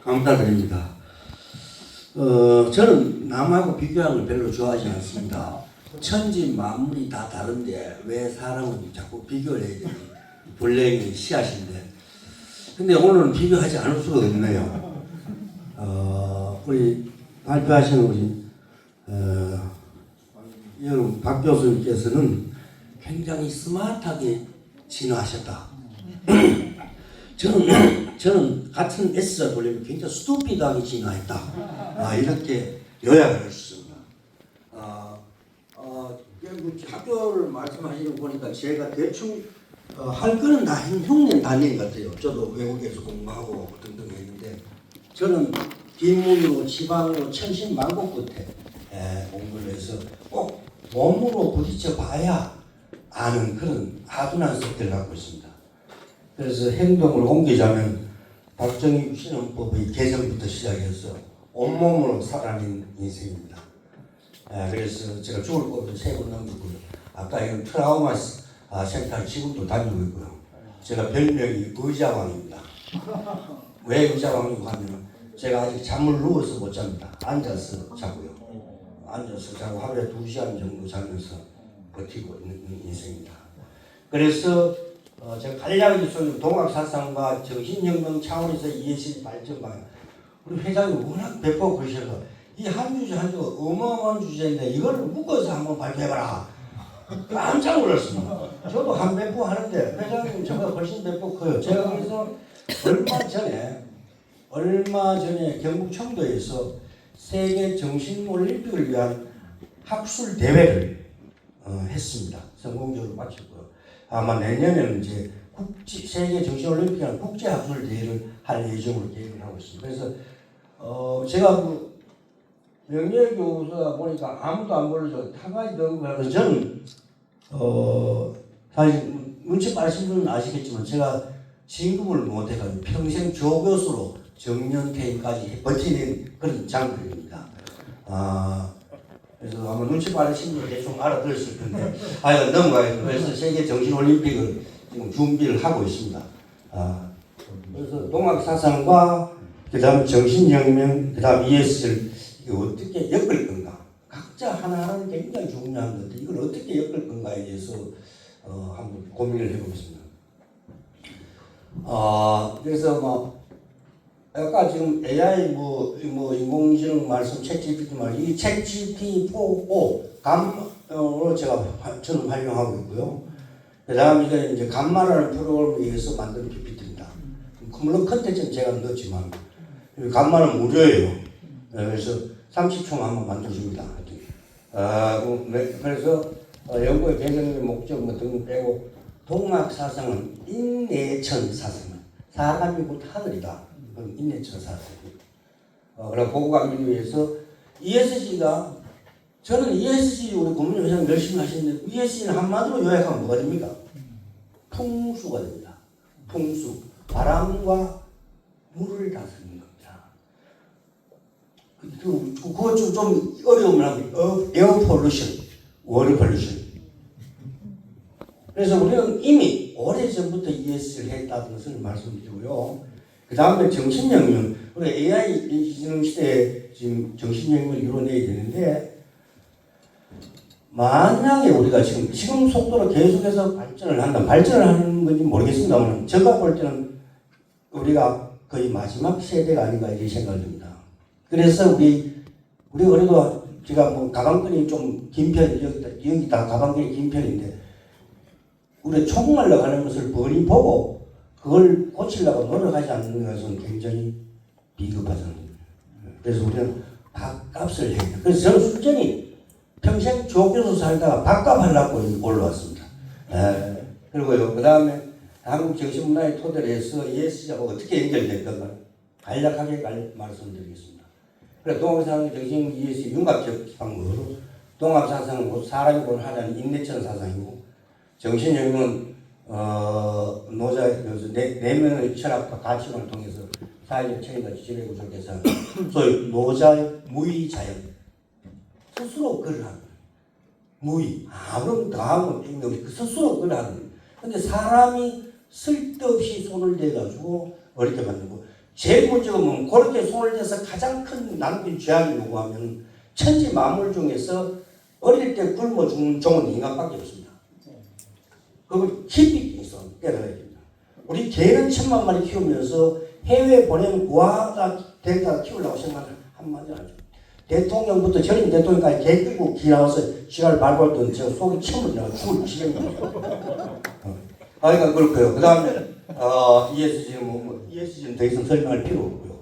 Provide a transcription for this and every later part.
감사드립니다. 저는 남하고 비교하는 걸 별로 좋아하지 않습니다. 천지 만물이 다 다른데 왜 사람은 자꾸 비교를 해야 되니? 본래의 씨앗인데. 근데 오늘은 비교하지 않을 수가 없네요. 우리 발표하시는 우리 여러분 박 교수님께서는 굉장히 스마트하게 진화하셨다. 저는 같은 S자 돌리면 굉장히 스투피드하게 진화했다. 이렇게 요약을 했습니다. 학교를 말씀하시는 거 보니까 제가 대충 할 거는 다 흉내 다닌 것 같아요. 저도 외국에서 공부하고 등등 했는데 저는 뒷문으로 지방으로 천신만고 끝에 공부를 해서 꼭 몸으로 부딪혀 봐야 아는 그런 아둔한 습관을 갖고 있습니다. 그래서 행동을 옮기자면 박정희 신헌법의 개정부터 시작해서 온몸으로 살아낸 인생입니다. 그래서 제가 죽을 법도 3번 넘었고요. 아까 이런 트라우마 센터 지금도 다니고 있고요. 제가 별명이 의자왕입니다. 왜 의자왕이고 하면 제가 아직 잠을 누워서 못 잡니다. 앉아서 자고요. 앉아서 자고 하루에 2시간 정도 자면서 버티고 있는 인생입니다. 그래서 제가 간략하게 좀 동학사상과 정신혁명 차원에서 ESG 발전과 우리 회장이 워낙 배포 그러셔서 이 한 주제 한 주가 어마어마한 주제인데 이걸 묶어서 한번 발표해봐라. 깜짝 놀랐습니다. 저도 한 배포 하는데 회장님 저보다 훨씬 배포 커요. 제가 그래서 얼마 전에 경북 청도에서 세계 정신올림픽을 위한 학술 대회를 했습니다. 성공적으로 마쳤고요. 아마 내년에는 이제 세계 정신올림픽이라는 국제학술 대회를 할 예정으로 계획을 하고 있습니다. 그래서 제가 명예교수다 보니까 아무도 안 불러줘. 한 가지 더 하면서 저는 사실 눈치 빠르신 분은 아시겠지만 제가 진급을 못해가지고 평생 조교수로 정년퇴임까지 버티는 그런 장르입니다. 그래서 아마 눈치 빠르신 분은 대충 알아들었을 텐데 넘어가요. 그래서 세계 정신올림픽을 지금 준비를 하고 있습니다. 그래서 동학사상과 그 다음 정신혁명, 그 다음 ES를 어떻게 엮을 건가. 각자 하나하나는 굉장히 중요한 건데 이걸 어떻게 엮을 건가에 대해서 한번 고민을 해보겠습니다. 그래서 아까 지금 AI 인공지능 말씀 챗GPT 말 이 챗GPT-4o 감으로 저는 활용하고 있고요. 그 다음 이제 감마라는 프로그램을 위해서 만든 PPT입니다. 물론 컨텐츠는 제가 넣었지만 감마는 무료예요. 그래서 30초 한번 만들어줍니다. 그래서 연구의 배경의 목적 등등 빼고 동학사상은 인내천 사상은 사람이 곧 하늘이다. 인내천 사상. 그리고 보고 가기 위해서 ESG가 저는 ESG 우리 고문희 회장님 열심히 하시는데 ESG는 한마디로 요약하면 뭐가 됩니까? 풍수가 됩니다. 풍수. 바람과 물을 다스리는 겁니다. 그거 좀 어려움을 하고 에어 폴루션, 워터 폴루션. 그래서 우리는 이미 오래전부터 ESG를 했다는 것을 말씀드리고요. 그 다음에 정신혁명, 우리 AI 시대에 지금 정신혁명을 이뤄내야 되는데 만약에 우리가 지금 속도로 계속해서 발전을 하는 건지 모르겠습니다만 제가 볼 때는 우리가 거의 마지막 세대가 아닌가 이렇게 생각을 듭니다. 그래서 우리가 그래도 제가 가방끈이 좀 긴 편, 여기다 가방끈이 긴 편인데 우리 총말로 가는 것을 뻔히 보고 그걸 고치려고 노력하지 않는 것은 굉장히 비겁하잖아요. 그래서 우리는 밥값을 해야 돼요. 그래서 저는 순전히 평생 조교수 살다가 밥값 하려고 올라왔습니다. 그리고요, 그 다음에 한국 정신문화의 토대로 해서 ESG하고 어떻게 연결될 건가 간략하게 말씀드리겠습니다. 그래서 동학사상 정신 ESG 융합적 방법으로 동학사상은 곧 사람이 곧 하자는 인내천 사상이고 정신혁명은 내면의 철학과 가치관을 통해서 사회적 책임과 지배구조를 개선 소위 노자의 무의자연 스스로 그를 하는 무의 아무런 다음은 없는 스스로 그를 하는 근데 사람이 쓸데없이 손을 대가지고 어렵게 만들고 제일 문제가 뭐면 그렇게 손을 대서 가장 큰 남편 죄악을 요구하면 천지 만물 중에서 어릴 때 굶어 죽는 종은 인간밖에 없습니다. 그걸 깊이 있어 깨달아야 됩니다. 우리 개는 1000만 마리 키우면서 해외에 보내면 부하가 대가 키우려고 생각을 한마디도 안 해요. 대통령부터 전임 대통령까지 개 끌고 기 나와서 지랄 밟았던 저 속이 침을 내가 죽을 지경이에요. 그러니까 그렇고요. 그 다음에 ESG는 ESG는 더 이상 설명할 필요 없고요.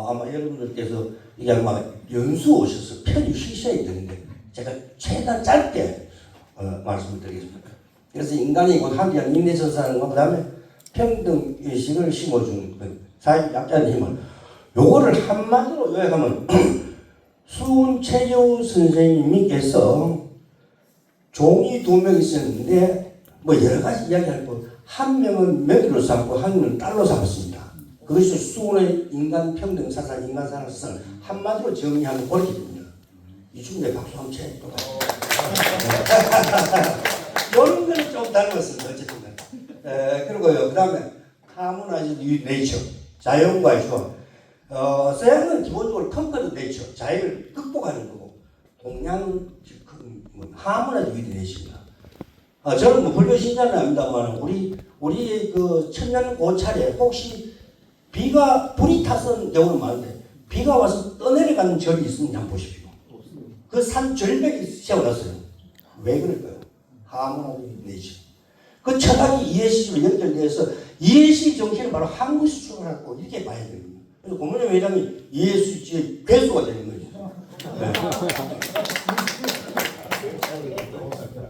아마 여러분들께서 이게 아마 연수 오셔서 편히 쉬셔야 되는데 제가 최대한 짧게 말씀을 드리겠습니다. 그래서 인간이 곧 한계한 인내천사는 그 다음에 평등의식을 심어준 사회적 약자의 힘을 요거를 한마디로 요약하면 수훈 선생님께서 종이 2명 있었는데 뭐 여러 가지 이야기할 거 한 명은 명의로 삼고 한 명은 딸로 삼았습니다. 그것이 수훈의 인간 평등 사상, 인간 사랑 사상을 한마디로 정리하면 그렇게 됩니다. 이중에 박수 한번 쳐. 이런 거는 좀 닮았습니다. 어쨌든. 그리고요. 그 다음에 하모나이즈 네이처, 자연과의 조화. 서양은 기본적으로 컨커드 네이처, 자연을 극복하는 거고, 동양은 하모나이즈 네이처입니다. 저는 뭐 불교 신자는 아닙니다만 우리 그 천년 고찰에 혹시 불이 탔던 경우는 많은데 비가 와서 떠내려가는 절이 있으면 한번 보십시오. 그 산 절벽이 세워놨어요. 왜 그럴까요? 하모나이즈 네이처. 그 철학이 ESG로 연결돼서 ESG 정신은 바로 한국에서 출발하고 이렇게 봐야 됩니다. 그래서 고문의 회장이 ESG의 괴수가 되는 거죠. 네.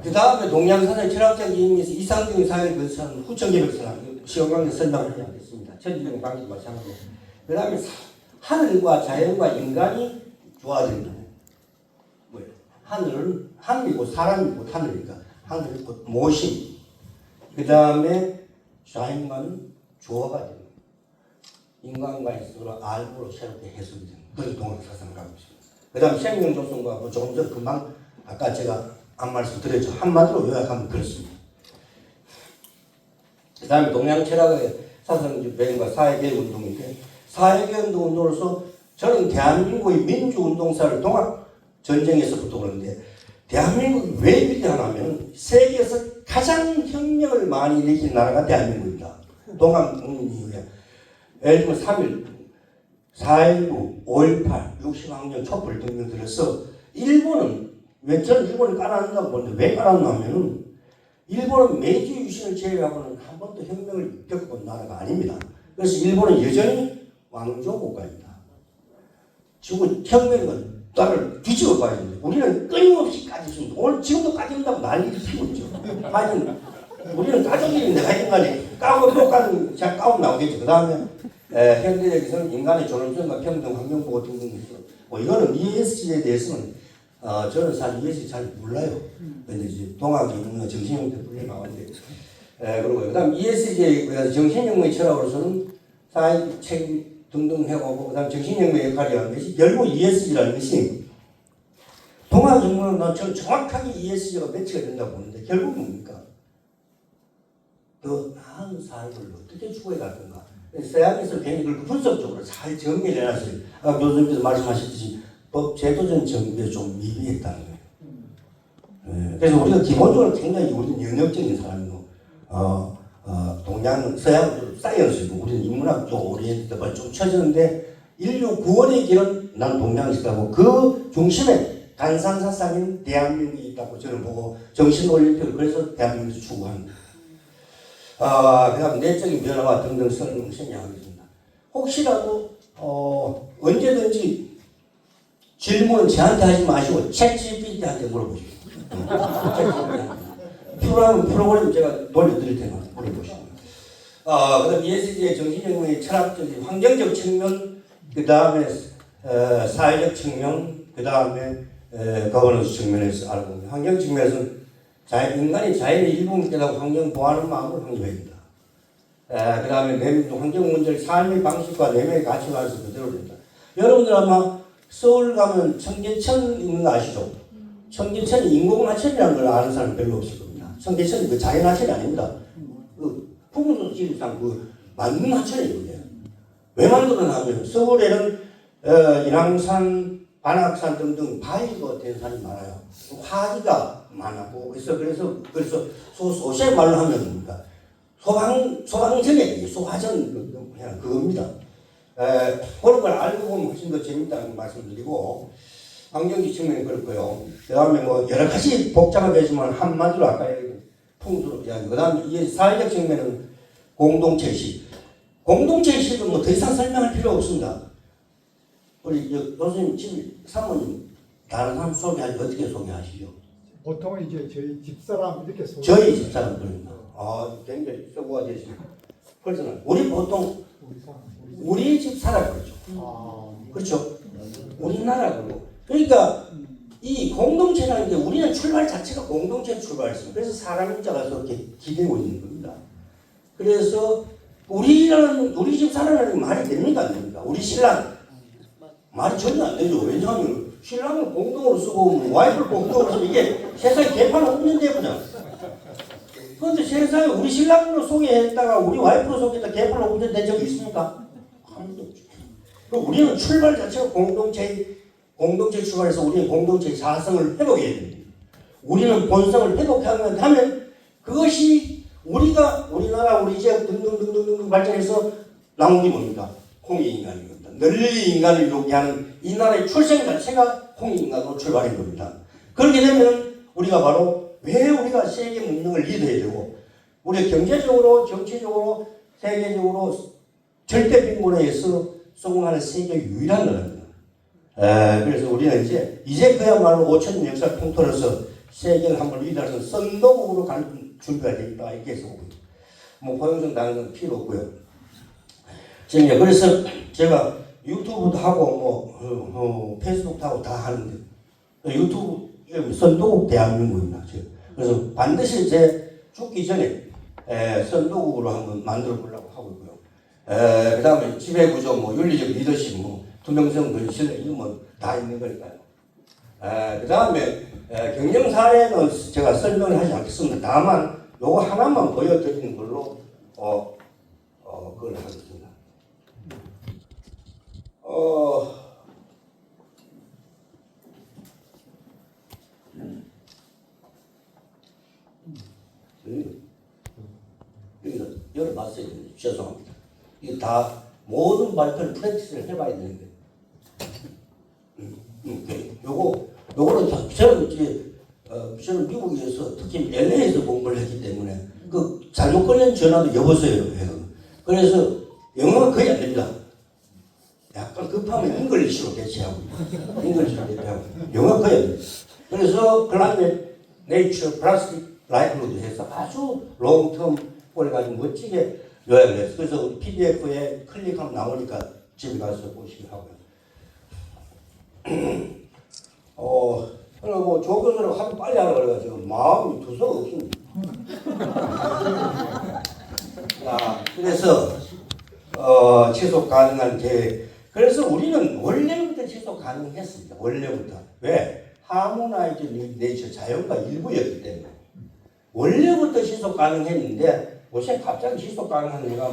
그 다음에 동양사상 철학적 의미에서 이상적인 사회를 건설하는 후천개벽사상 시험강의 설명을 해야 겠습니다. 천지적 방식 마찬가지로. 그 다음에 하늘과 자연과 인간이 조화된다. 뭐예요? 하늘이고 사람이고 하늘이니까 하늘이 곧 모심. 그 다음에 자연과는 조화가 됩니다. 인간과의 서로 알고로 새롭게 해석이 됩니다. 그래서 동양사상을 하고 있습니다. 그 다음 생명조성과 뭐 조금 전 금방 아까 제가 한 말씀 드렸죠. 한마디로 요약하면 그렇습니다. 그 다음에 동양철학의 사상적 배경과 사회개혁 운동인데 사회개혁 운동으로서 저는 대한민국의 민주운동사를 동학전쟁에서부터 그러는데 대한민국이 왜 위대하냐면 세계에서 가장 혁명을 많이 일으킨 나라가 대한민국입니다. 동학국민 이후에 예를 들면 3.1, 4.19, 5.18, 60학년 촛불 등등 들어서 일본은 왜 저는 일본을 깔아놓는다고 보는데 왜 깔아놓냐면은 일본은 메이지 유신을 제외하고는 한 번도 혁명을 겪어본 나라가 아닙니다. 그래서 일본은 여전히 왕조 국가입니다. 지금 혁명은 나라를 뒤집어 봐야 됩니다. 우리는 끊임없이 까지습니다. 오늘 지금도 까진다고 난리를 피고 있죠. 하여튼 우리는 가족들인데 하여튼간에 까고 또 까는 제가 까고 나오겠죠. 그 다음에 현대적에서는 인간의 존엄성과 평등, 환경보호 등등 뭐 이거는 ESG에 대해서는 저는 사실 ESG 잘 몰라요. 근데 이제 동학이 있는 정신형태 분류 나왔는데 그리고 그다음 ESG에 의해서 정신혁명의 철학으로서는 사회적 책임 등등 해오고 그다음 정신혁명의 역할이라는 것이 결국 ESG라는 것이 동학혁명은 난 저는 정확하게 ESG가 매치가 된다고 보는데 결국 뭡니까? 더 나은 사회를 어떻게 추구해 갈 건가? 서양에서 굉장히 그걸 분석적으로 잘 정리를 해놨어요. 아까 교수님께서 말씀하셨듯이 법 제도적 정비에 좀 미비했다는 거예요. 그래서 우리가 기본적으로 굉장히 우리는 영역적인 사람이고, 동양, 서양, 사이언스고, 우리는 인문학 쪽 오리엔트가 좀 쳐졌는데, 인류 구원의 길은 난 동양식하고 그 중심에 간상사상인 대한민국이 있다고 저는 보고 정신올림픽을 그래서 대한민국에서 추구합니다. 그 다음 내적인 변화와 등등 설명하겠습니다. 혹시라도 언제든지 질문은 저한테 하지 마시고 챗GPT한테 물어보십시오. 필요하면 프로그램 제가 돌려드릴 테니까 물어보시고. 그 다음 ESG의 정신혁명의 철학적인 환경적 측면, 그 다음에 사회적 측면, 그 다음에 거버넌스 측면에서 알고 있습니다. 환경 측면에서는 인간이 자연의 일부분 깨닫고 환경 보호하는 마음으로 환경해야 된다. 그 다음에 환경 문제를 삶의 방식과 내면의 가치관에서 그대로 된다. 여러분들 아마 서울 가면 청계천 있는 거 아시죠? 청계천이 인공하천이라는 걸 아는 사람 별로 없을 겁니다. 청계천이 그 자연하천이 아닙니다. 그 풍수지리상 그 만능하천이거든요. 왜 만들어놨냐면 서울에는 인왕산, 반악산 등등 바위가 된 산이 많아요. 화기가 많았고 그래서 소세 말로 하면 뭡니까? 소방전에 소화전 그냥 그겁니다. 그런 걸 알고 보면 훨씬 더 재밌다는 말씀드리고 환경지 측면이 그렇고요. 그 다음에 뭐 여러 가지 복잡하겠지만 한마디로 아까 풍수로 이야기. 그 다음에 이 사회적 측면은 공동체식. 공동체식은 뭐 더 이상 설명할 필요 없습니다. 우리 교수님 사모님 다른 사람 소개하지 어떻게 소개하시죠? 보통 이제 저희 집사람 이렇게 소개. 저희 집사람들입니다. 굉장히 서구가 되십니다. 그래서 우리 보통 우리 집 사람 그러죠. 그렇죠. 우리나라 그러고. 그러니까 이 공동체라는 게 우리는 출발 자체가 공동체 출발했습니다. 그래서 사람 인자가 그렇게 기대고 있는 겁니다. 그래서 우리 집 사람이라는 게 말이 됩니까 안 됩니까? 우리 신랑 말이 전혀 안 되죠. 왜냐하면 신랑을 공동으로 쓰고 와이프를 공동으로 쓰면 이게 세상에 개판 없는 데보다. 그런데 세상에 우리 신랑으로 소개했다가 우리 와이프로 소개했다 개판 없는 데 적이 있습니까? 아무도 없죠. 그럼 우리는 출발 자체가 공동체 출발해서 우리는 공동체의 자성을 회복해야 됩니다. 우리는 본성을 회복하면 그것이 우리나라 우리 지역 등등등등 발전해서 나온 게 뭡니까? 홍익인간입니다. 널리 인간을 이루게 하는 이 나라의 출생 자체가 홍익인간으로 출발한 겁니다. 그렇게 되면 우리가 바로 왜 우리가 세계 문명을 리드해야 되고 우리가 경제적으로 정치적으로 세계적으로 절대 빈곤에서 성공하는 세계 유일한 나라입니다. 그래서 우리는 이제 그야말로 5천 년 역사를 통틀어서 세계를 한번 리드해서 선도국으로 갈 준비가 되어 있다 이렇게 해서 뭐 포용성 다른 필요 없고요. 그래서 제가 유튜브도 하고 페이스북도 하고 다 하는데 유튜브 선도국 대한민국입니다. 그래서 반드시 제 죽기 전에 선도국으로 한번 만들어 보려고 하고 있고요. 그 다음에 지배구조, 윤리적 리더십, 투명성, 근실 이런 뭐 다 있는 거니까요. 그 다음에 경영 사례는 제가 설명을 하지 않겠습니다. 다만 요거 하나만 보여드리는 걸로 그걸 하겠습니다. 여기서 열어봤어요. 죄송합니다. 이게 다 모든 발표를 프랙티스를 해봐야 되는데. 요거는 저는 미국에서 특히 LA에서 공부를 했기 때문에 잘못 걸린 전화도 여보세요 해요. 그래서 영어가 거의 안 됩니다. 약간 급하면 잉글리시로 대체하고 영어가 거의 안 됩니다. 그래서 클라이밋, 네이처, 플라스틱, 라이프로드 해서 아주 롱텀 걸 가지고 멋지게 요약을 했어요. 그래서 PDF에 클릭하면 나오니까 집에 가서 보시기 하고요. 뭐 조 교수를 하도 빨리 하라 그래가지고 마음이 두서가 없습니다. 그래서 지속 가능한 계획. 그래서 우리는 원래부터 지속 가능했습니다. 원래부터. 왜? 하모나이즈 네이처 자연과 일부였기 때문에. 원래부터 지속 가능했는데 요새 갑자기 지속 가능한 애가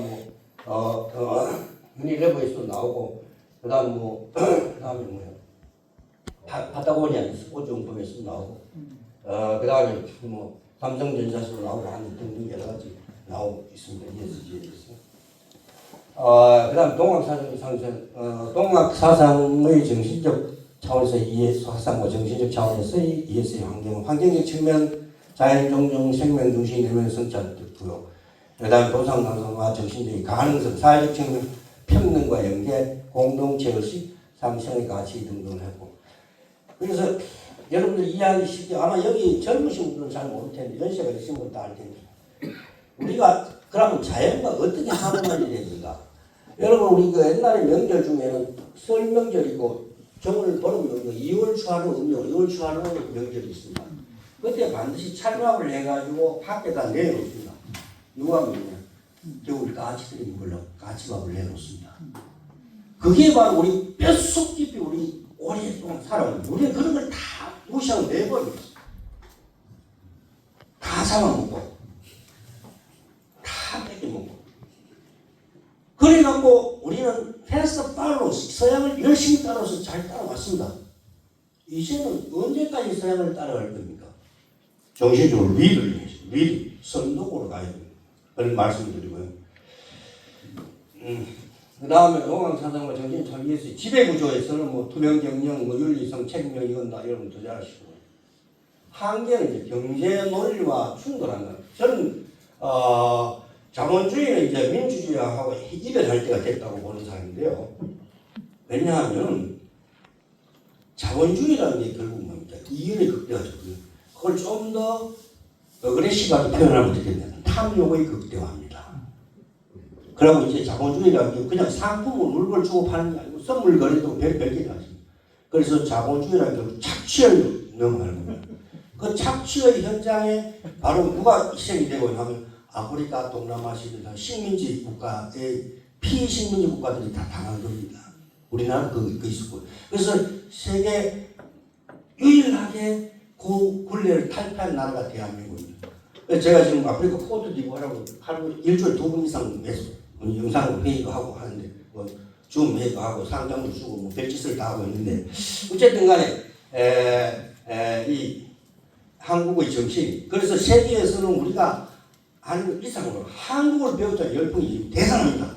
유니레버에서 나오고 그다음에 뭐예요? 파타고니아 스포츠용품에서 나오고 그다음에 삼성전자에서 나오고 하는 등등 여러 가지 나오고 있습니다. ESG에서. 그다음 동학사상의 정신적 차원에서의 ES 화상과 정신적 차원에서의 ES의 환경적 측면, 자연종종 생명 중심 내면 성찰 듣고요. 그다음 도상강성과 정신적인 가능성, 사회적 측면, 평등과 연계, 공동체 의식, 상생의 가치 등등을 했고. 그래서 여러분들 이해하기 쉽게 아마 여기 젊으신 분들은 잘 모를 텐데 연세가 있으신 분은 다 알 텐데 우리가 그러면 자연과 어떻게 하모니를 됩니까? 여러분 우리 옛날에 명절 중에는 설 명절이고 정월 보름 명절, 2월 초하루 음력, 2월 초하루 명절이 있습니다. 그때 반드시 찰밥을 해가지고 밖에다 내놓습니다. 누가 먹냐? 겨울 까치들이 먹으려고 까치밥을 내놓습니다. 그게 바로 우리 뼛속 깊이 우리 오랫동안 살아온 우리는 그런 걸 다 무시하고 내버리고 있어요. 다 잡아먹고 다 뺏겨먹고 그러니까 그래갖고 우리는 패스트 팔로 서양을 열심히 따라서 잘 따라왔습니다. 이제는 언제까지 서양을 따라갈 겁니까? 정신적으로 리드를 해야죠. 리드, 선도국으로 가야 됩니다. 그런 말씀드리고요. 그 다음에 동학사상과 정신 참 이해했어요. 지배구조에서는 뭐 투명 경영, 뭐 윤리성, 책임력 이건 다 여러분 더 잘하시고. 한계는 이제 경제 논리와 충돌한 거예요. 저는 자본주의는 이제 민주주의하고 이별할 때가 됐다고 보는 사람인데요. 왜냐하면 자본주의라는 게 결국 뭡니까? 이윤의 극대화죠. 그걸 좀 더 어그레시브하게 표현하면 어떻게 되냐면 탐욕의 극대화입니다. 그러고 이제 자본주의라는 게 그냥 상품을 물건을 주고 파는 게 아니고 선물 거래도 별개가 아닙니다. 그래서 자본주의라는 게 착취를 넘어가는 겁니다. 그 착취의 현장에 바로 누가 희생이 되고 하면 아프리카, 동남아시아 식민지 국가의 피식민지 국가들이 다 당한 겁니다. 우리나라 그 있었고. 그래서 세계 유일하게 그 굴레를 탈피한 나라가 대한민국입니다. 제가 지금 아프리카 코트디부아라고 하루 일주일에 2번 이상 매수 영상으로 회의도 하고 하는데 뭐 줌 회의도 하고 상담도 주고 뭐 별짓을 다 하고 있는데 어쨌든 간에 이 한국의 정신 그래서 세계에서는 우리가 하는 이상으로 한국을 배우자 열풍이 대단합니다.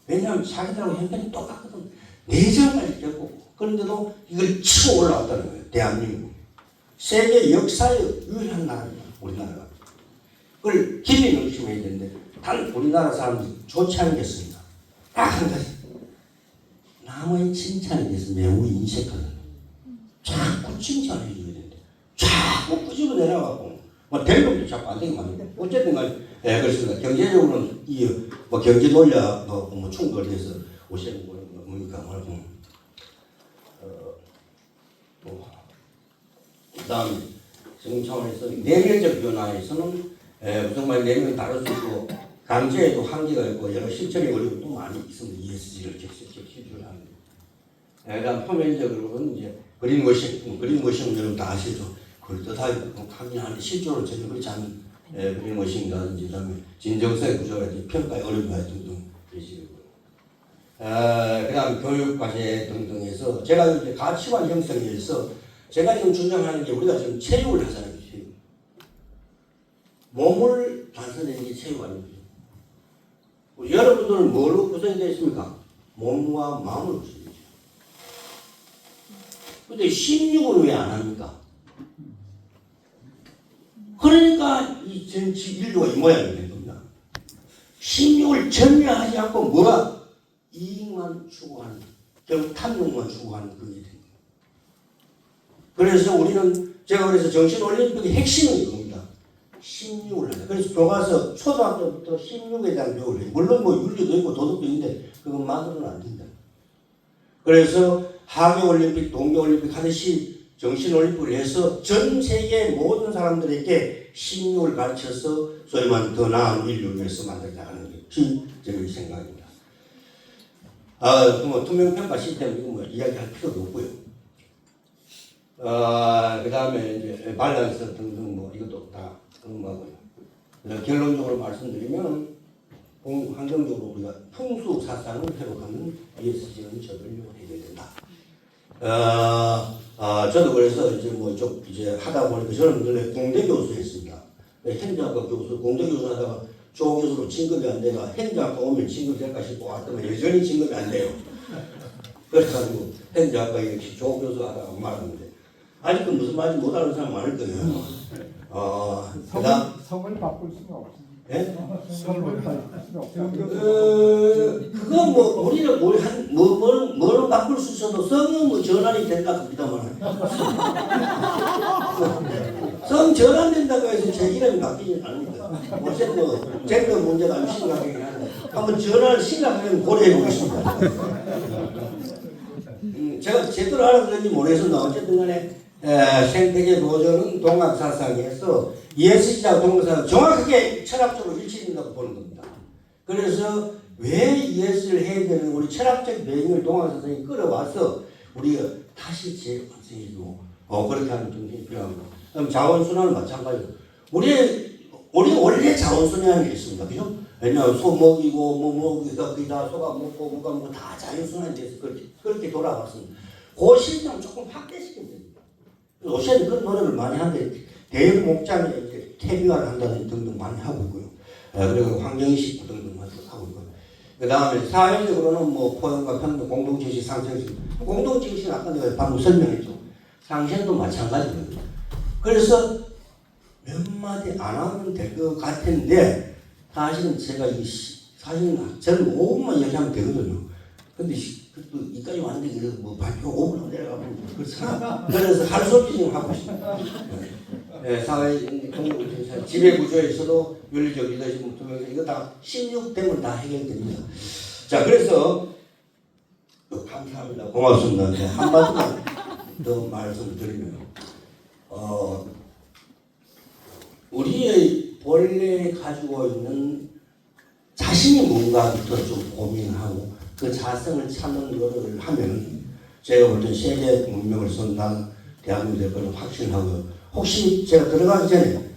왜냐하면 자기들하고 형편이 똑같거든. 내전까지 겪고 그런데도 이걸 치고 올라왔다는 거예요. 대한민국. 세계 역사의 유일한 나라입니다. 우리나라가. 그걸 깊이 의심해야 되는데 단 우리나라 사람들이 좋지 않은 게 있습니다. 딱 한 가지. 남의 칭찬에 대해서 매우 인색하거든요. 자꾸 칭찬해 줘야 되는데 자꾸 끄집어 내려가고 뭐 될 놈도 자꾸 안 되게 만들고 어쨌든 간에 그렇습니다. 경제적으로는 뭐 경제 논리와 뭐 충돌해서 오시는 거는 뭡니까 말고 그다음에 지금 차원에서 내면적 변화에서는 무슨 말 내면이 다를 수 있고 강제에도 한계가 있고 여러 실천의 어려움도 많이 있습니다. ESG를 실천을 하는데 그다음 표면적으로는 이제 그린워싱 여러분 다 아시죠? 그걸 뜻하게 하긴 하는데 실제로 전혀 그렇지 않은 그린워싱이라든지 그다음에 진정성의 구조라든지 평가의 어려움이 등등 계시고요. 그다음 교육 과제 등등에서 제가 이제 가치관 형성에 의해서 제가 지금 주장하는 게 우리가 지금 체육을 하잖아요. 체육. 몸을 단련하는 게 체육 아닙니까? 여러분들은 뭘로 구성이 되어 있습니까? 몸과 마음으로 구성이 되죠. 근데 16은 왜 안 합니까? 그러니까 이 전체 인류가 이 모양이 된 겁니다. 16을 전면하지 않고 뭐가 이익만 추구하는, 결국 탐욕만 추구하는 그게 된 거예요. 그래서 우리는 제가 그래서 정신올림픽의 핵심은 이겁니다. 16을 하자. 그래서 교과서 초등학교부터 16에 대한 교육을 해요. 물론 뭐 윤리도 있고 도덕도 있는데 그것만으로는 안 된다. 그래서 하계올림픽, 동계올림픽 하듯이 정신올림픽을 해서 전 세계 모든 사람들에게 16을 가르쳐서 소위 말하는 더 나은 인류를 위해서 만들자 하는 것이 저의 생각입니다. 뭐 투명평가 시스템 이거 뭐 이야기할 필요도 없고요. 그 다음에 이제 밸런스 등등 뭐 이것도 다 그런 거고요. 결론적으로 말씀드리면 환경적으로 우리가 풍수 사상을 회복하는 ESG는 저들로 해야 된다. 저도 그래서 이제 뭐 이제 하다 보니까 저는 원래 공대 교수였습니다. 행정학과 교수, 공대 교수 하다가 조 교수로 진급이 안 되가 행정학과 오면 진급될까 싶고 왔더니 여전히 진급이 안 돼요. 그래가지고 행정학과 역시 조 교수 하다가 말았는데 아직도 무슨 말인지 못 알아는 사람 많을 거예요. 성을 바꿀 수가 없습니다. 예? 성을 바꿀 수가 없습니다. 그건 뭐 우리는 뭐를 바꿀 수 있어도 성은 뭐 전환이 된다 합니다만 성 전환된다고 해서 제 이름이 바뀌지 않습니다. 어쨌든 뭐 젠더 문제가 아주 심각하긴 한데 한번 전환을 심각하게 고려해 보겠습니다. 제가 제대로 알아들었는지 모르겠습니다. 어쨌든 간에 생태계 보존은 동학사상에서 ESG하고 동학사상 정확하게 철학적으로 일치된다고 보는 겁니다. 그래서 왜 ESG를 해야 되는 우리 철학적 배경을 동학사상이 끌어와서 우리가 다시 재완성해주고 그렇게 하는 정신이 필요합니다. 그럼 자원순환은 마찬가지로 우리 원래 자원순환이 있습니다. 그죠? 왜냐하면 소 먹이고 뭐 먹이가 거기다 소가 먹고 뭐가 먹고 다 자연순환이 돼서 그렇게 돌아왔습니다. 그 시스템을 조금 확대시키면 됩니다. 요새는 그런 노력을 많이 하는데 대형 목장에 이렇게 퇴비화를 한다든지 등등 많이 하고 있고요. 그리고 환경인식 등등 하고 있고요. 그 다음에 사회적으로는 뭐 포용과 평등, 공동정신 상생, 공동정신 아까 내가 방금 설명했죠. 상생도 마찬가지거든요. 그래서 몇 마디 안 하면 될 것 같은데 사실은 제가 사실은 저는 5분만 얘기하면 되거든요. 근데 또 이까지 왔는데 그래도 뭐 발표 5분 내려가면 그래서 할 수 없이 지금 하고 있습니다. 네, 사회 지배 구조에서도 윤리적 리더십 투명성 이거 다 16대면 다 해결됩니다. 자, 그래서 감사합니다. 고맙습니다. 네, 한마디만 더 말씀드리면 우리의 본래 가지고 있는 자신이 뭔가부터 좀 고민하고 그 자성을 찾는 노력을 하면 제가 볼 때 세계 문명을 선도한 대한민국 될 거는 확신하고요. 혹시 제가 들어가기 전에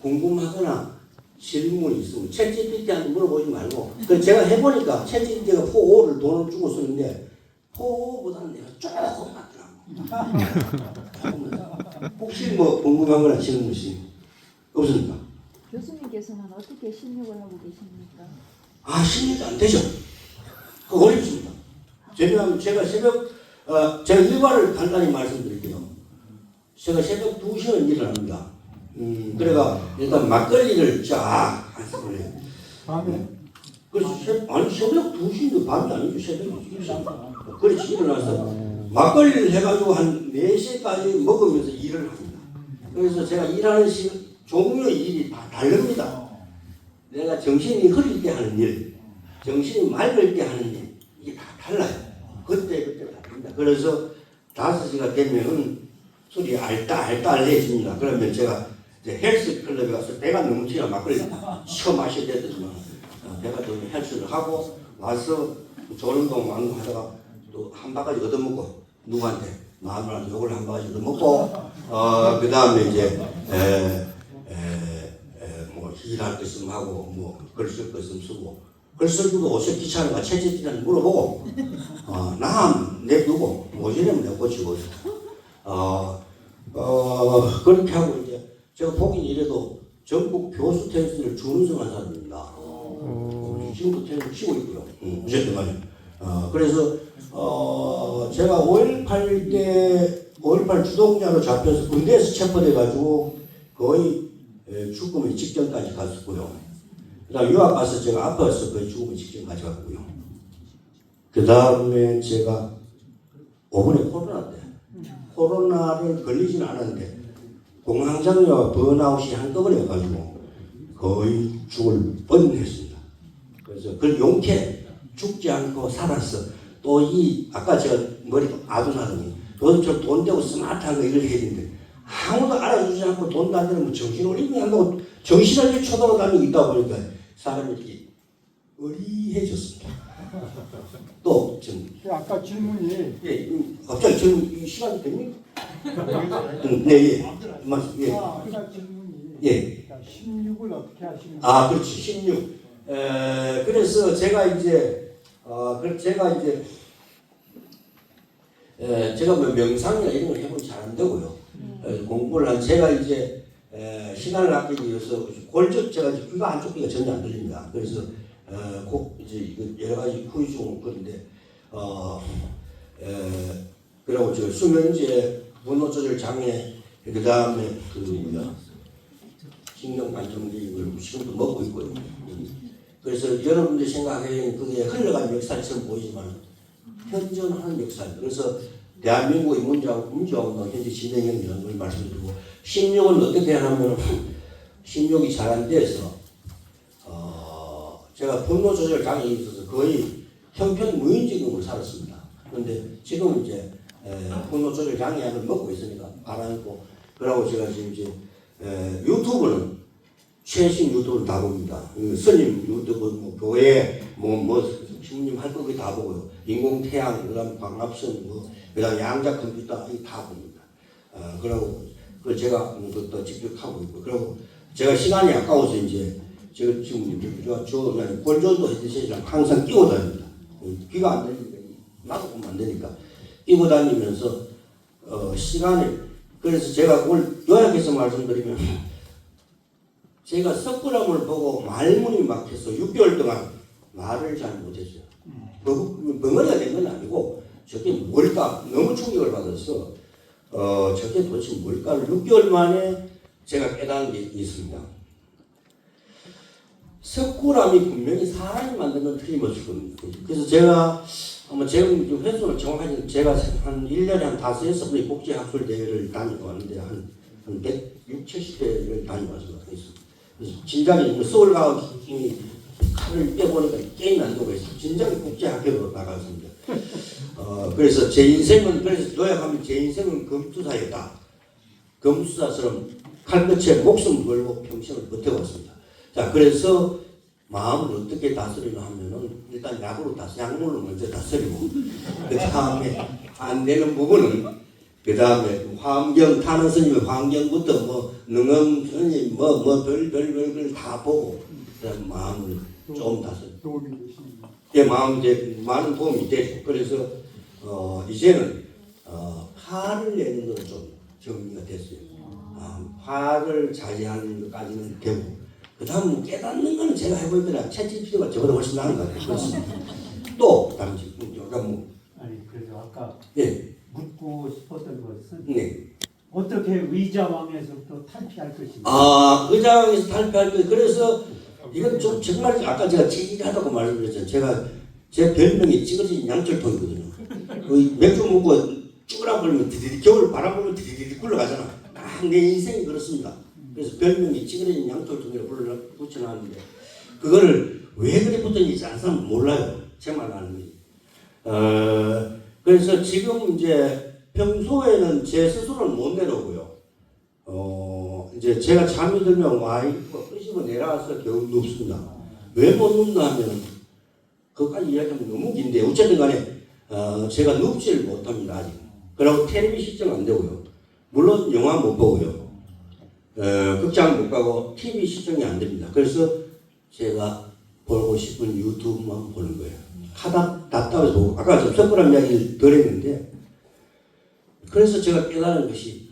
궁금하거나 질문이 있으면 챗GPT한테 물어보지 말고 제가 해보니까 챗GPT가 포5를 돈을 주고 쓰는데 포5보다는 내가 조금 낫더라고. 혹시 뭐 궁금한 거나 질문 있으면 없습니까? 교수님께서는 어떻게 신육을 하고 계십니까? 아, 10년도 안 되죠. 어렵습니다. 왜냐하면 제가 제가 일과를 간단히 말씀드릴게요. 제가 새벽 2시에 일을 합니다. 그래가 일단 막걸리를 쫙 한숨을 해요. 밤에? 그래서 아니 새벽 2시인데 밤이 아니죠. 새벽이지. 그래서 일어나서 막걸리를 해가지고 한 4시까지 먹으면서 일을 합니다. 그래서 제가 일하는 종류의 일이 다 다릅니다. 내가 정신이 흐릴 때 하는 일, 정신이 맑을 때 하는 일, 이게 다 달라요. 그때 다릅니다. 그래서 5시가 되면은 술이 알딸해집니다. 그러면 제가 이제 헬스 클럽에 가서 배가 넘치나 막걸리 처음 마셔야 되더니만 배가 좀 헬스를 하고 와서 조른동 왕고 하다가 또 한 바가지 얻어먹고 누구한테 마누라한테 욕을 한 바가지 얻어먹고 그 다음에 이제 뭐 일할 거 있으면 하고 뭐 글 쓸 거 있으면 쓰고 글 쓸 때도 옷에 귀찮으니까 채찍기한테 물어보고 나 내두고 모질이면 내가 고치고 그렇게 하고 이제 제가 보긴 이래도 전국 교수 테니스를 준우승한 사람입니다. 지금도 테니스 치고 있고요. 어쨌든 간에 그래서 제가 5.18 주동자로 잡혀서 군대에서 체포돼 가지고 거의 죽음의 직전까지 갔었고요. 그다음 유학 가서 제가 아파서 거의 죽음의 직전까지 갔고요. 그 다음에 제가 5번에 코로나 때 코로나를 걸리지는 않았는데 공황장애와 번아웃이 한꺼번에 가지고 거의 죽을 뻔했습니다. 그래서 그걸 용케 죽지 않고 살았어. 또 아까 제가 머리 아둔하더니 도대체 돈 되고 스마트한 거 이걸 해야 되는데 아무도 알아주지 않고 돈도 안 되면 정신 올리면 한다고 정신을 쳐다보다니고 있다 보니까 사람이 이렇게 의리해졌습니다. 또 좀 아까 질문이 갑자기 질문 시간이 됩니까? 네, 예. 예. 아까 질문이 예. 16을 어떻게 하시는지. 그렇지 16. 그래서 제가 이제 제가 뭐 명상이나 이런 걸 해보면 잘 안 되고요. 공부를 한 제가 이제 시간을 아끼기 위해서 제가 귀가 한쪽 귀가 전혀 안 들립니다. 그래서 이제 여러 가지 후유증 그런데 그리고 저 수면제, 분노 조절 장애, 그 다음에 신경 안정제 이걸 지금도 먹고 있고요. 그래서 여러분들이 생각하기에는 그게 흘러간 역사처럼 보이지만 현존하는 역사. 그래서 대한민국의 문제운동 현재 진행형이라는 걸 말씀드리고 16은 어떻게 하냐면 16이 잘 안 돼서 제가 분노 조절 장애에 있어서 거의 형편 무인지경으로 살았습니다. 그런데 지금 이제 분노 조절 장애약을 먹고 있으니까 알아있고 그러고 제가 지금 이제 유튜브는 최신 유튜브를 다 봅니다. 스님 유튜브, 뭐 교회, 신님 할 거 다 보고요. 인공태양, 그다음 광합성, 그다음 양자 컴퓨터 다 봅니다. 그리고 제가 그것도 직접 하고 있고, 그리고 제가 시간이 아까워서 이제 제가 지금 저 골전도 헤드셋이랑 항상 끼고 다닙니다. 귀가 안 들리니까 나도 보면 안 되니까 끼고 다니면서 시간을 그래서 제가 오늘 요약해서 말씀드리면 제가 석굴암을 보고 말문이 막혀서 6개월 동안 말을 잘 못했어요. 벙어리가 된 건 아니고 저게 뭘까 너무 충격을 받아서 저게 도대체 뭘까를 6개월 만에 제가 깨달은 게 있습니다. 석굴암이 분명히 사람이 만든 건 틀림없을 겁니다. 그래서 제가 아마 지금 횟수는 정확하지 제가 한 1년에 한 5-6번의 국제학술 대회를 다녀왔는데 한 160-70대를 다녀왔습니다. 그래서 진작에 서울 가서 칼을 빼보니까 게임이 안 되고 있어요. 진작에 국제학교로 나갔습니다. 그래서 제 인생은 그래서 요약하면 제 인생은 검투사였다. 검투사처럼 칼끝에 목숨 걸고 평생을 버텨왔습니다. 자, 그래서 마음을 어떻게 다스리냐 하면은 일단 약으로 약물로 먼저 다스리고 그 다음에 안 되는 부분은 그 다음에 환경 타는 스님의 환경부터 뭐 능엄 스님 별별 다 보고 그다음 마음을 좀 다스리. 도움이 되십니다. 예, 마음 이제 많은 도움이 되죠. 그래서 이제는 화를 내는 건 좀 정리가 됐어요. 화를 자제하는 것까지는 되고 그 다음 깨닫는 거는 제가 해보니까 챗GPT가 저보다 훨씬 나은 것 같아요. 그렇습니다. 또 다른 뭐 아니 그래도 아까 예, 묻고 싶었던 것은 네. 어떻게 의자왕에서부터 탈피할 것인가. 의장에서 탈피할 때 그래서 이건 좀 정말 아까 제가 찌질하다고 말씀드렸잖아요. 제 별명이 찌그러진 양철통이거든요. 맥주 먹고 쭈그라 불면 디디디 겨울 바람 불면 디디디 굴러가잖아. 딱 내 인생이 그렇습니다. 그래서 별명이 찌그러진 양철통이라고 붙여놨는데 그거를 왜 그래 붙었는지 아는 사람은 몰라요. 제 말 아는 그래서 지금 이제 평소에는 제 스스로는 못 내려오고요. 이제 제가 잠이 들면 와이프 끄집어 내려와서 겨우 눕습니다. 왜 못 눕나 하면 그것까지 이야기하면 너무 긴데 어쨌든 간에 제가 눕지를 못합니다 아직. 그리고 텔레비전 시청 안 되고요. 물론 영화 못 보고요. 극장 못 가고 TV 시청이 안 됩니다. 그래서 제가 보고 싶은 유튜브만 보는 거예요. 하다 답답해서 보고 아까 좀 석굴암 이야기를 덜 했는데 그래서 제가 깨달은 것이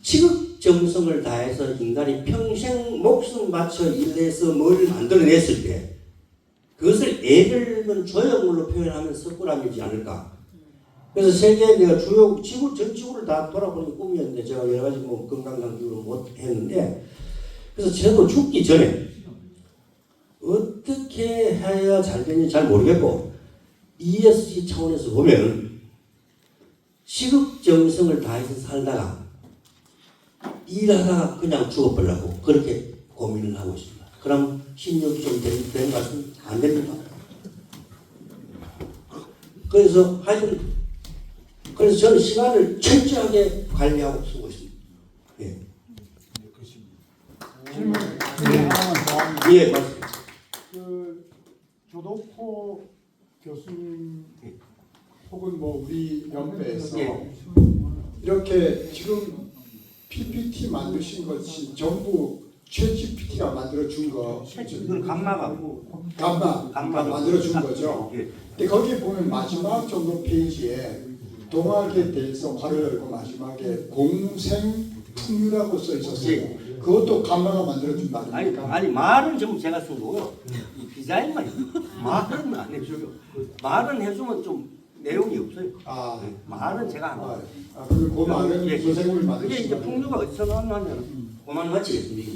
지극정성을 다해서 인간이 평생 목숨 바쳐 일해서 뭘 만들어냈을 때 그것을 애들은 조형물로 표현하면 석굴암이지 않을까. 그래서 세계 내가 주요 전 지구를 다 돌아보는 꿈이었는데 제가 여러 가지 뭐 건강상 이유로 못 했는데 그래서 저도 죽기 전에 어떻게 해야 잘 되는지 잘 모르겠고 ESG 차원에서 보면 지극정성을 다해서 살다가 일하다가 그냥 죽어버리려고 그렇게 고민을 하고 있습니다. 그럼 신념이 좀 되는 것 같습니다. 안 됩니다. 그래서 하여튼 그래서 저는 시간을 철저하게 관리하고 쓰고 있습니다. 예. 질문 하나만 더 합니다. 예, 맞습니다. 그 조덕호 교수님 혹은 뭐 우리 연배에서 예. 이렇게 지금 PPT 만드신 것이 전부 챗GPT가 만들어 준 거. 이건 감마가 감마 만들어 준 거죠. 예. 근데 거기에 보면 마지막 정도 페이지에 동학에 대해서 괄호 열고 마지막에 공생풍류라고 써 있었어요. 그것도 감마가 만들어 준 말입니까? 아니 말은 전부 제가 쓴 거고요. 이 디자인만 말은 안 해줘요. 말은 해주면 좀 내용이 없어요. 말은 제가 안 해요. 그럼 그 말은 예. 선생님이 이게 만드신 이제 거예요? 풍류가 어디서 나왔냐면 그만 마치겠습니다.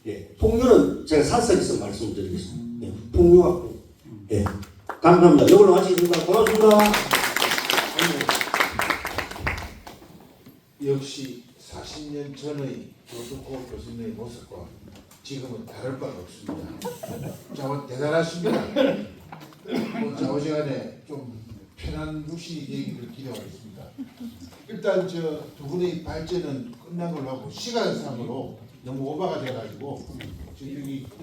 예. 풍류는 제가 사설에서 말씀드리겠습니다. 예. 풍류가 예. 감사합니다. 이걸로 마치겠습니다. 고맙습니다. 역시 40년 전의 조덕호 교수님의 모습과 지금은 다를 바가 없습니다. 대단하십니다. 좌우지간에 좀 편한 묵시 얘기를 기대하겠습니다. 일단 저 두 분의 발제는 끝난 걸로 하고 시간상으로 너무 오버가 돼가지고 지금 여기